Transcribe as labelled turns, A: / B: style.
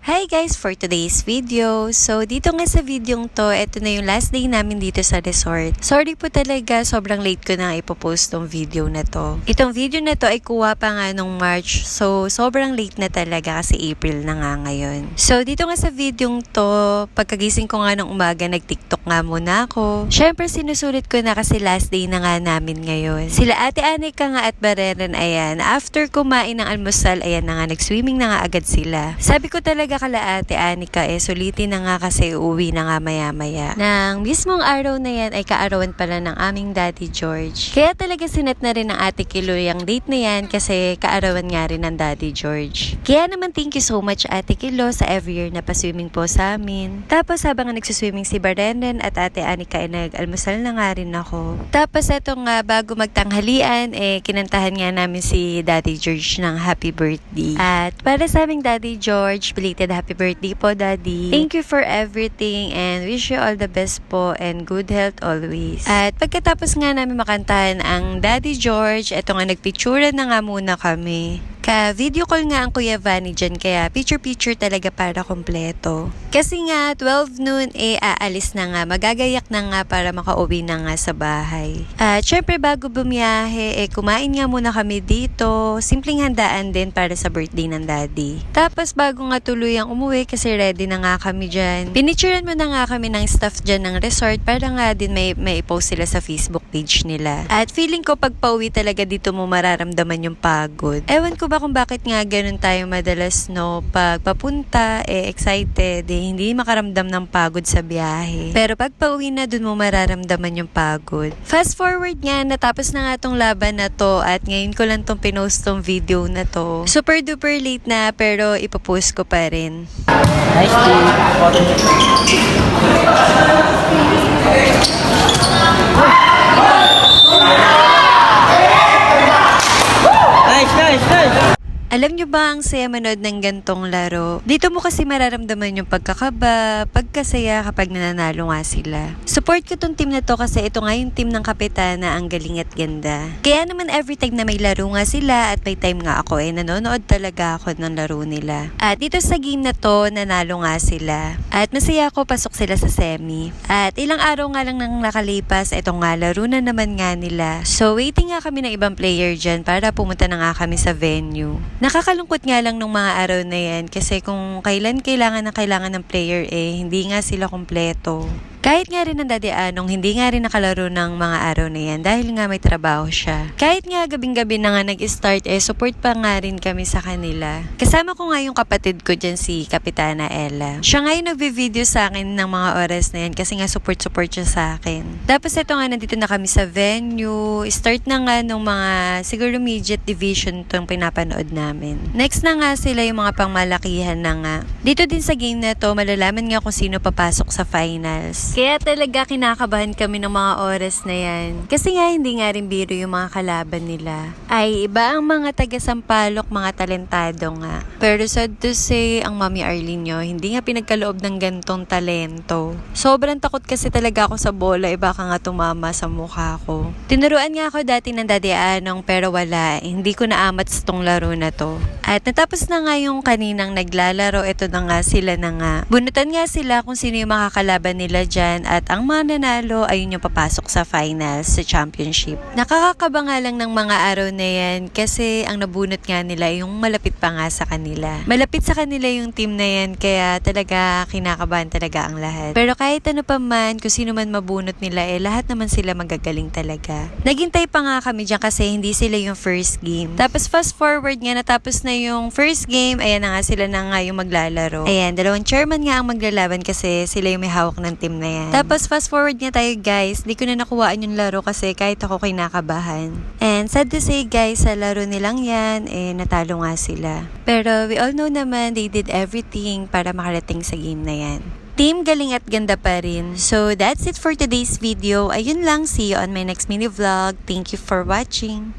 A: Hi guys, for today's video. So, dito nga sa videong to, ito na yung last day namin dito sa resort. Sorry po talaga, sobrang late ko na ipopost tong video na to. Itong video na to ay kuha pa nga nung March. So, sobrang late na talaga kasi April na nga ngayon. So, dito nga sa videong to, pagkagising ko nga ng umaga, nag-TikTok nga muna ako. Syempre, sinusulit ko na kasi last day na nga namin ngayon. Sila Ate Anika nga at Bareren, ayan. After kumain ng almusal, ayan na nga, nag-swimming na nga agad sila. Sabi ko talaga kala Ate Anika sulitin na nga kasi uuwi na nga maya-maya. Nang mismong araw na yan ay kaarawan pala ng aming Daddy George. Kaya talaga sinet na rin ng Ate Kilo yung date na yan kasi kaarawan nga rin ng Daddy George. Kaya naman thank you so much Ate Kilo sa every year na pa-swimming po sa amin. Tapos habang nagsuswimming si Barenden at Ate Anika ay nag-almusal na nga rin ako. Tapos eto nga bago magtanghalian kinantahan nga namin si Daddy George ng happy birthday. At para sa aming Daddy George, belated happy birthday po, Daddy. Thank you for everything and wish you all the best po and good health always. At pagkatapos nga namin makantahan ang Daddy George, eto nga nagpicturean na nga muna kami. Ka-video call nga ang Kuya Vanny dyan, kaya picture-picture talaga para kompleto. Kasi nga, 12 noon aalis na nga, magagayak na nga para makauwi na nga sa bahay. At syempre bago bumiyahe, kumain nga muna kami dito, simpleng handaan din para sa birthday ng Daddy. Tapos bago nga tuluyang umuwi, kasi ready na nga kami dyan, pinicturean mo na nga kami ng staff dyan ng resort para nga din may post sila sa Facebook page nila. At feeling ko pag pauwi talaga dito mo mararamdaman yung pagod. Ewan ko ba kung bakit nga ganun tayo madalas pag papunta excited hindi makaramdam ng pagod sa biyahe. Pero pag pauwi na dun mo mararamdaman yung pagod. Fast forward nga, natapos na nga tong laban na to at ngayon ko lang tong pinost tong video na to. Super duper late na pero ipopost ko pa rin.
B: Nice Nice.
A: Alam nyo ba ang saya manood ng gantong laro? Dito mo kasi mararamdaman yung pagkakaba, pagkasaya kapag nananalo nga sila. Support ko tong team na to kasi ito nga yung team ng Kapitana, ang galing at ganda. Kaya naman every time na may laro nga sila at may time nga ako nanonood talaga ako ng laro nila. At dito sa game na to, nanalo nga sila. At masaya ako, pasok sila sa semi. At ilang araw nga lang nang nakalipas, ito nga laro na naman nga nila. So waiting nga kami ng ibang player dyan para pumunta na nga kami sa venue. Nakakalungkot nga lang nung mga araw na yan kasi kung kailan kailangan ng player hindi nga sila kompleto. Kahit nga rin ang Daddy Anong, hindi nga rin nakalaro ng mga araw na yan dahil nga may trabaho siya. Kahit nga gabing-gabi na nga nag-start, support pa nga rin kami sa kanila. Kasama ko nga yung kapatid ko dyan, si Kapitana Ella. Siya nga yung nagbe-video sa akin ng mga oras na yan kasi nga support siya sa akin. Tapos ito nga, nandito na kami sa venue. Start na nga nung mga siguro immediate division itong pinapanood namin. Next na nga sila yung mga pangmalakihan na nga. Dito din sa game na to, malalaman nga kung sino papasok sa finals. Kaya talaga kinakabahan kami ng mga oras na yan. Kasi nga hindi nga rin biro yung mga kalaban nila. Ay, iba ang mga taga-Sampaloc, mga talentado nga. Pero sad to say, ang Mami Arlene nyo, hindi nga pinagkaloob ng gantong talento. Sobrang takot kasi talaga ako sa bola, baka nga tumama sa mukha ko. Tinuruan nga ako dati ng Daddy Anong pero wala, hindi ko naamat sa tong laro na to. At natapos na nga yung kaninang naglalaro, ito na nga sila na nga. Bunutan nga sila kung sino yung makakalaban nila dyan. At ang mga nanalo ay yung papasok sa finals, sa championship. Nakakakaba nga lang ng mga araw na yan kasi ang nabunot nga nila yung malapit pa nga sa kanila. Malapit sa kanila yung team na yan kaya talaga kinakabahan talaga ang lahat. Pero kahit ano pa man, kung sino man mabunot nila lahat naman sila magagaling talaga. Naghintay pa nga kami dyan kasi hindi sila yung first game. Tapos fast forward nga, natapos na yung first game, ayan na nga sila na nga yung maglalaro. Ayan, dalawang chairman nga ang maglalaban kasi sila yung may hawak ng team na yan. Tapos fast forward nga tayo guys, di ko na nakuhaan yung laro kasi kahit ako kinakabahan. And sad to say guys, sa laro nilang yan, natalo nga sila. Pero we all know naman, they did everything para makarating sa game na yan. Team galing at ganda pa rin. So that's it for today's video. Ayun lang, see you on my next mini vlog. Thank you for watching.